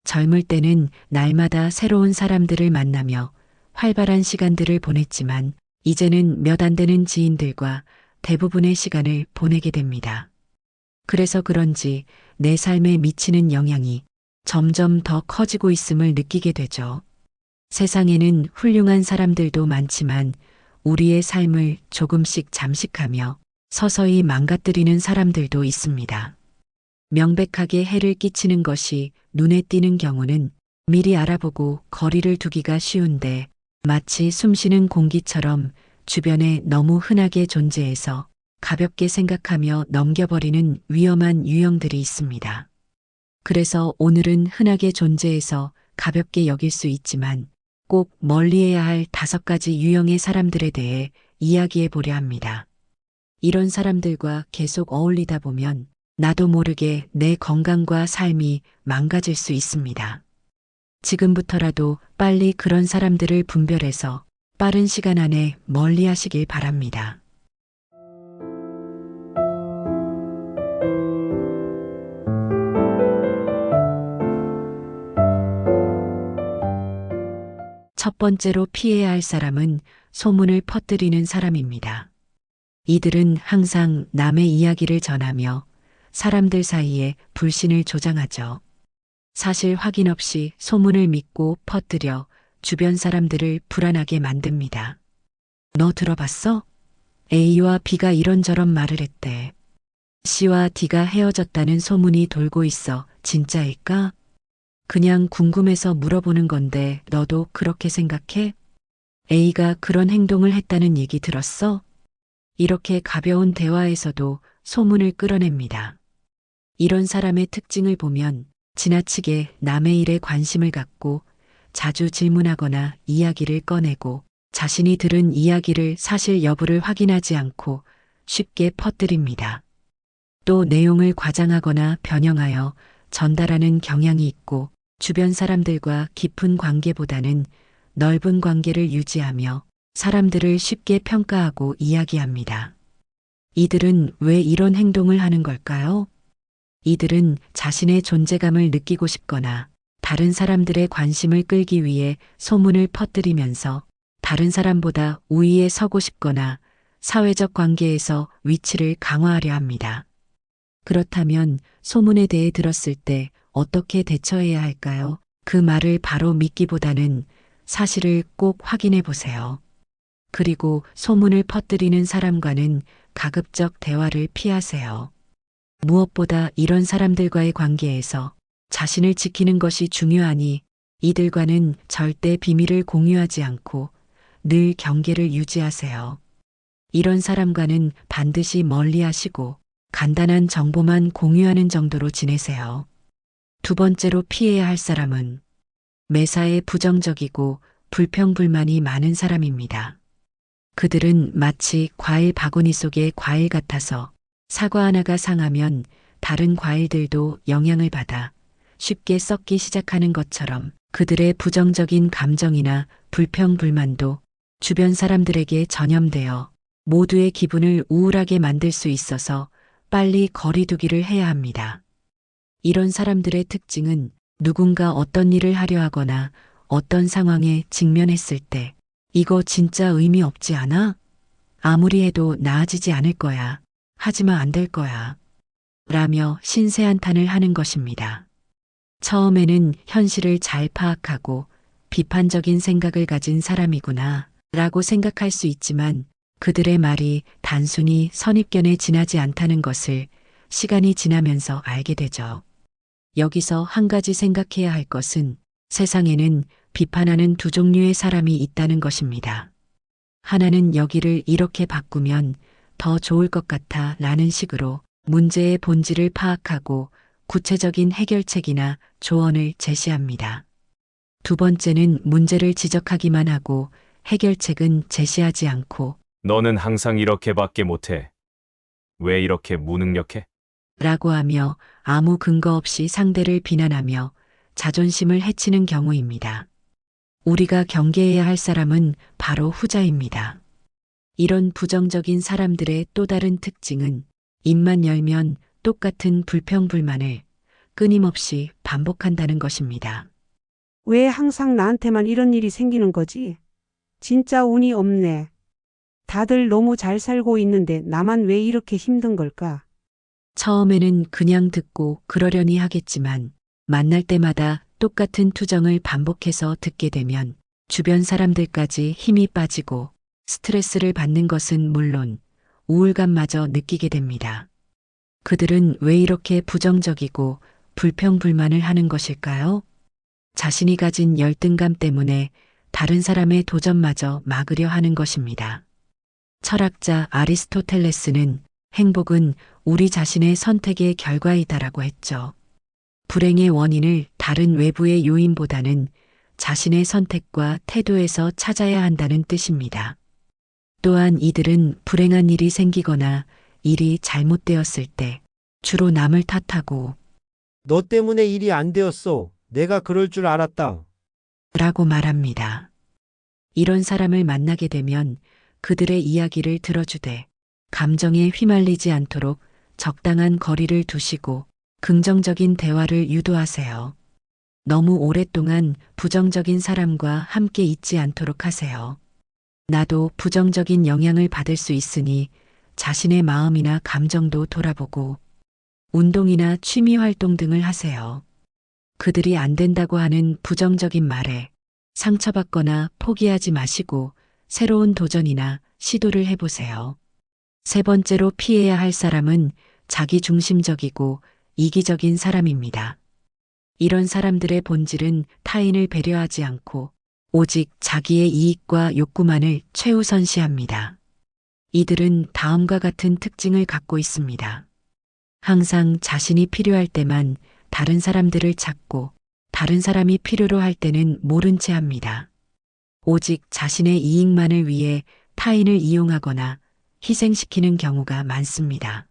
젊을 때는 날마다 새로운 사람들을 만나며 활발한 시간들을 보냈지만 이제는 몇 안 되는 지인들과 대부분의 시간을 보내게 됩니다. 그래서 그런지 내 삶에 미치는 영향이 점점 더 커지고 있음을 느끼게 되죠. 세상에는 훌륭한 사람들도 많지만 우리의 삶을 조금씩 잠식하며 서서히 망가뜨리는 사람들도 있습니다. 명백하게 해를 끼치는 것이 눈에 띄는 경우는 미리 알아보고 거리를 두기가 쉬운데 마치 숨쉬는 공기처럼 주변에 너무 흔하게 존재해서 가볍게 생각하며 넘겨버리는 위험한 유형들이 있습니다. 그래서 오늘은 흔하게 존재해서 가볍게 여길 수 있지만 꼭 멀리해야 할 5가지 유형의 사람들에 대해 이야기해 보려 합니다. 이런 사람들과 계속 어울리다 보면 나도 모르게 내 건강과 삶이 망가질 수 있습니다. 지금부터라도 빨리 그런 사람들을 분별해서 빠른 시간 안에 멀리 하시길 바랍니다. 첫 번째로 피해야 할 사람은 소문을 퍼뜨리는 사람입니다. 이들은 항상 남의 이야기를 전하며 사람들 사이에 불신을 조장하죠. 사실 확인 없이 소문을 믿고 퍼뜨려 주변 사람들을 불안하게 만듭니다. 너 들어봤어? A와 B가 이런저런 말을 했대. C와 D가 헤어졌다는 소문이 돌고 있어. 진짜일까? 그냥 궁금해서 물어보는 건데 너도 그렇게 생각해? A가 그런 행동을 했다는 얘기 들었어? 이렇게 가벼운 대화에서도 소문을 끌어냅니다. 이런 사람의 특징을 보면 지나치게 남의 일에 관심을 갖고 자주 질문하거나 이야기를 꺼내고 자신이 들은 이야기를 사실 여부를 확인하지 않고 쉽게 퍼뜨립니다. 또 내용을 과장하거나 변형하여 전달하는 경향이 있고 주변 사람들과 깊은 관계보다는 넓은 관계를 유지하며 사람들을 쉽게 평가하고 이야기합니다. 이들은 왜 이런 행동을 하는 걸까요? 이들은 자신의 존재감을 느끼고 싶거나 다른 사람들의 관심을 끌기 위해 소문을 퍼뜨리면서 다른 사람보다 우위에 서고 싶거나 사회적 관계에서 위치를 강화하려 합니다. 그렇다면 소문에 대해 들었을 때 어떻게 대처해야 할까요? 그 말을 바로 믿기보다는 사실을 꼭 확인해 보세요. 그리고 소문을 퍼뜨리는 사람과는 가급적 대화를 피하세요. 무엇보다 이런 사람들과의 관계에서 자신을 지키는 것이 중요하니 이들과는 절대 비밀을 공유하지 않고 늘 경계를 유지하세요. 이런 사람과는 반드시 멀리 하시고 간단한 정보만 공유하는 정도로 지내세요. 두 번째로 피해야 할 사람은 매사에 부정적이고 불평불만이 많은 사람입니다. 그들은 마치 과일 바구니 속의 과일 같아서 사과 하나가 상하면 다른 과일들도 영향을 받아 쉽게 썩기 시작하는 것처럼 그들의 부정적인 감정이나 불평불만도 주변 사람들에게 전염되어 모두의 기분을 우울하게 만들 수 있어서 빨리 거리두기를 해야 합니다. 이런 사람들의 특징은 누군가 어떤 일을 하려 하거나 어떤 상황에 직면했을 때 이거 진짜 의미 없지 않아? 아무리 해도 나아지지 않을 거야. 하지만 안 될 거야. 라며 신세한탄을 하는 것입니다. 처음에는 현실을 잘 파악하고 비판적인 생각을 가진 사람이구나 라고 생각할 수 있지만 그들의 말이 단순히 선입견에 지나지 않다는 것을 시간이 지나면서 알게 되죠. 여기서 한 가지 생각해야 할 것은 세상에는 비판하는 두 종류의 사람이 있다는 것입니다. 하나는 여기를 이렇게 바꾸면 더 좋을 것 같아 라는 식으로 문제의 본질을 파악하고 구체적인 해결책이나 조언을 제시합니다. 두 번째는 문제를 지적하기만 하고 해결책은 제시하지 않고 너는 항상 이렇게밖에 못해. 왜 이렇게 무능력해? 라고 하며 아무 근거 없이 상대를 비난하며 자존심을 해치는 경우입니다. 우리가 경계해야 할 사람은 바로 후자입니다. 이런 부정적인 사람들의 또 다른 특징은 입만 열면 똑같은 불평불만을 끊임없이 반복한다는 것입니다. 왜 항상 나한테만 이런 일이 생기는 거지? 진짜 운이 없네. 다들 너무 잘 살고 있는데 나만 왜 이렇게 힘든 걸까? 처음에는 그냥 듣고 그러려니 하겠지만 만날 때마다 똑같은 투정을 반복해서 듣게 되면 주변 사람들까지 힘이 빠지고 스트레스를 받는 것은 물론 우울감마저 느끼게 됩니다. 그들은 왜 이렇게 부정적이고 불평불만을 하는 것일까요? 자신이 가진 열등감 때문에 다른 사람의 도전마저 막으려 하는 것입니다. 철학자 아리스토텔레스는 행복은 우리 자신의 선택의 결과이다라고 했죠. 불행의 원인을 다른 외부의 요인보다는 자신의 선택과 태도에서 찾아야 한다는 뜻입니다. 또한 이들은 불행한 일이 생기거나 일이 잘못되었을 때 주로 남을 탓하고 너 때문에 일이 안 되었어. 내가 그럴 줄 알았다. 라고 말합니다. 이런 사람을 만나게 되면 그들의 이야기를 들어주되 감정에 휘말리지 않도록 적당한 거리를 두시고 긍정적인 대화를 유도하세요. 너무 오랫동안 부정적인 사람과 함께 있지 않도록 하세요. 나도 부정적인 영향을 받을 수 있으니 자신의 마음이나 감정도 돌아보고 운동이나 취미 활동 등을 하세요. 그들이 안 된다고 하는 부정적인 말에 상처받거나 포기하지 마시고 새로운 도전이나 시도를 해보세요. 세 번째로 피해야 할 사람은 자기중심적이고 이기적인 사람입니다. 이런 사람들의 본질은 타인을 배려하지 않고 오직 자기의 이익과 욕구만을 최우선시합니다. 이들은 다음과 같은 특징을 갖고 있습니다. 항상 자신이 필요할 때만 다른 사람들을 찾고 다른 사람이 필요로 할 때는 모른 채 합니다. 오직 자신의 이익만을 위해 타인을 이용하거나 희생시키는 경우가 많습니다.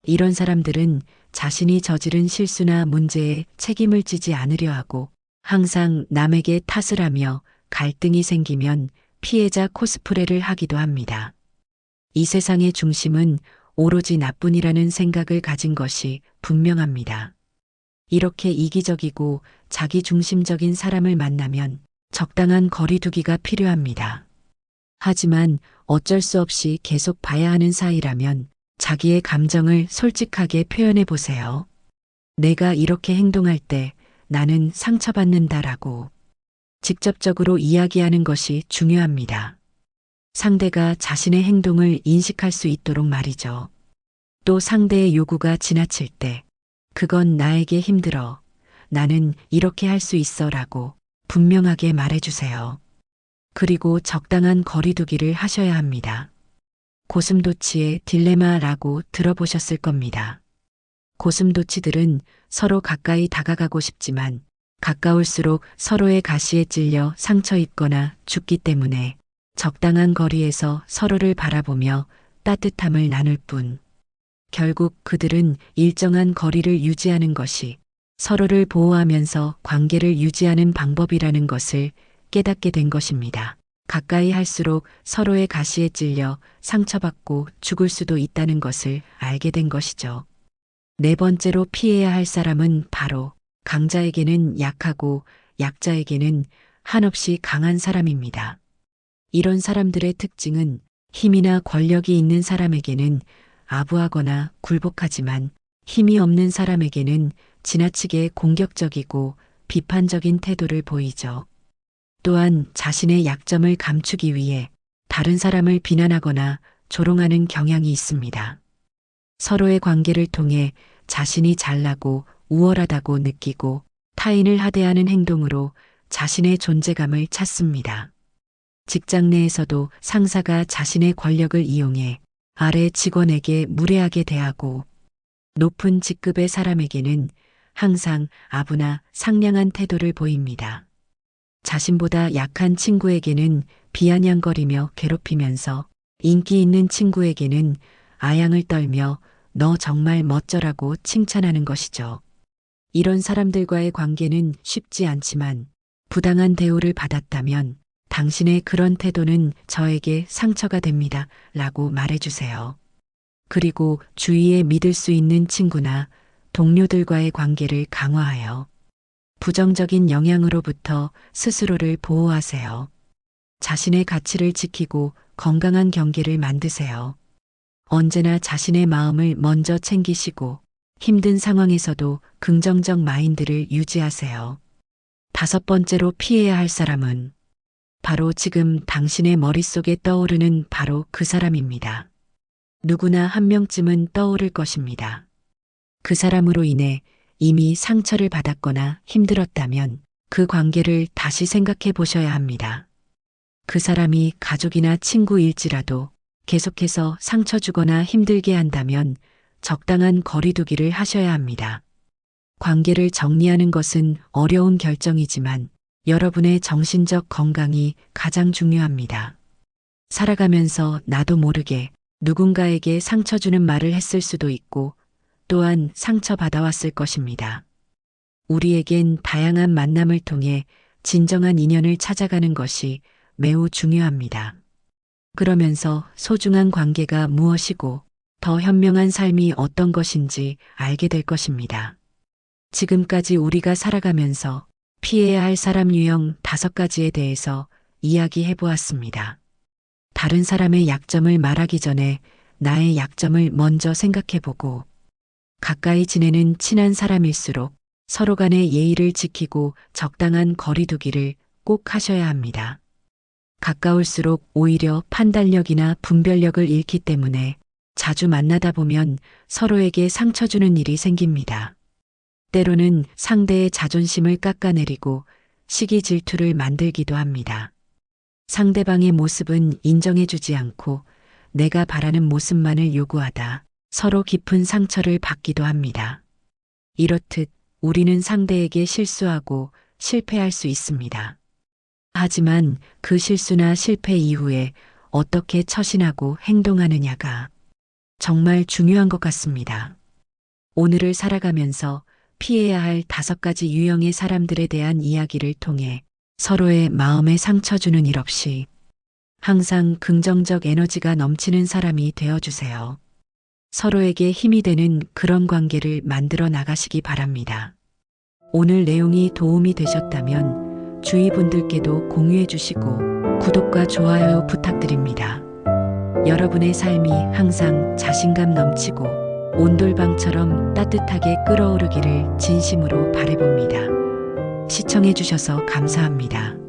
이런 사람들은 자신이 저지른 실수나 문제에 책임을 지지 않으려 하고 항상 남에게 탓을 하며 갈등이 생기면 피해자 코스프레를 하기도 합니다. 이 세상의 중심은 오로지 나뿐이라는 생각을 가진 것이 분명합니다. 이렇게 이기적이고 자기중심적인 사람을 만나면 적당한 거리두기가 필요합니다. 하지만 어쩔 수 없이 계속 봐야 하는 사이라면 자기의 감정을 솔직하게 표현해 보세요. 내가 이렇게 행동할 때 나는 상처받는다라고 직접적으로 이야기하는 것이 중요합니다. 상대가 자신의 행동을 인식할 수 있도록 말이죠. 또 상대의 요구가 지나칠 때 그건 나에게 힘들어. 나는 이렇게 할 수 있어 라고 분명하게 말해주세요. 그리고 적당한 거리두기를 하셔야 합니다. 고슴도치의 딜레마라고 들어보셨을 겁니다. 고슴도치들은 서로 가까이 다가가고 싶지만 가까울수록 서로의 가시에 찔려 상처 입거나 죽기 때문에 적당한 거리에서 서로를 바라보며 따뜻함을 나눌 뿐. 결국 그들은 일정한 거리를 유지하는 것이 서로를 보호하면서 관계를 유지하는 방법이라는 것을 깨닫게 된 것입니다. 가까이 할수록 서로의 가시에 찔려 상처받고 죽을 수도 있다는 것을 알게 된 것이죠. 네 번째로 피해야 할 사람은 바로 강자에게는 약하고 약자에게는 한없이 강한 사람입니다. 이런 사람들의 특징은 힘이나 권력이 있는 사람에게는 아부하거나 굴복하지만 힘이 없는 사람에게는 지나치게 공격적이고 비판적인 태도를 보이죠. 또한 자신의 약점을 감추기 위해 다른 사람을 비난하거나 조롱하는 경향이 있습니다. 서로의 관계를 통해 자신이 잘나고 우월하다고 느끼고 타인을 하대하는 행동으로 자신의 존재감을 찾습니다. 직장 내에서도 상사가 자신의 권력을 이용해 아래 직원에게 무례하게 대하고 높은 직급의 사람에게는 항상 아부나 상냥한 태도를 보입니다. 자신보다 약한 친구에게는 비아냥거리며 괴롭히면서 인기 있는 친구에게는 아양을 떨며 너 정말 멋져라고 칭찬하는 것이죠. 이런 사람들과의 관계는 쉽지 않지만 부당한 대우를 받았다면 당신의 그런 태도는 저에게 상처가 됩니다. 라고 말해주세요. 그리고 주위에 믿을 수 있는 친구나 동료들과의 관계를 강화하여 부정적인 영향으로부터 스스로를 보호하세요. 자신의 가치를 지키고 건강한 경계를 만드세요. 언제나 자신의 마음을 먼저 챙기시고 힘든 상황에서도 긍정적 마인드를 유지하세요. 5번째로 피해야 할 사람은 바로 지금 당신의 머릿속에 떠오르는 바로 그 사람입니다. 누구나 한 명쯤은 떠오를 것입니다. 그 사람으로 인해 이미 상처를 받았거나 힘들었다면 그 관계를 다시 생각해 보셔야 합니다. 그 사람이 가족이나 친구일지라도 계속해서 상처 주거나 힘들게 한다면 적당한 거리두기를 하셔야 합니다. 관계를 정리하는 것은 어려운 결정이지만 여러분의 정신적 건강이 가장 중요합니다. 살아가면서 나도 모르게 누군가에게 상처 주는 말을 했을 수도 있고 또한 상처받아왔을 것입니다. 우리에겐 다양한 만남을 통해 진정한 인연을 찾아가는 것이 매우 중요합니다. 그러면서 소중한 관계가 무엇이고 더 현명한 삶이 어떤 것인지 알게 될 것입니다. 지금까지 우리가 살아가면서 피해야 할 사람 유형 5가지에 대해서 이야기해 보았습니다. 다른 사람의 약점을 말하기 전에 나의 약점을 먼저 생각해 보고 가까이 지내는 친한 사람일수록 서로 간의 예의를 지키고 적당한 거리두기를 꼭 하셔야 합니다. 가까울수록 오히려 판단력이나 분별력을 잃기 때문에 자주 만나다 보면 서로에게 상처 주는 일이 생깁니다. 때로는 상대의 자존심을 깎아내리고 시기 질투를 만들기도 합니다. 상대방의 모습은 인정해주지 않고 내가 바라는 모습만을 요구하다 서로 깊은 상처를 받기도 합니다. 이렇듯 우리는 상대에게 실수하고 실패할 수 있습니다. 하지만 그 실수나 실패 이후에 어떻게 처신하고 행동하느냐가 정말 중요한 것 같습니다. 오늘을 살아가면서 피해야 할 5가지 유형의 사람들에 대한 이야기를 통해 서로의 마음에 상처 주는 일 없이 항상 긍정적 에너지가 넘치는 사람이 되어주세요. 서로에게 힘이 되는 그런 관계를 만들어 나가시기 바랍니다. 오늘 내용이 도움이 되셨다면 주위 분들께도 공유해 주시고 구독과 좋아요 부탁드립니다. 여러분의 삶이 항상 자신감 넘치고 온돌방처럼 따뜻하게 끓어오르기를 진심으로 바라봅니다. 시청해 주셔서 감사합니다.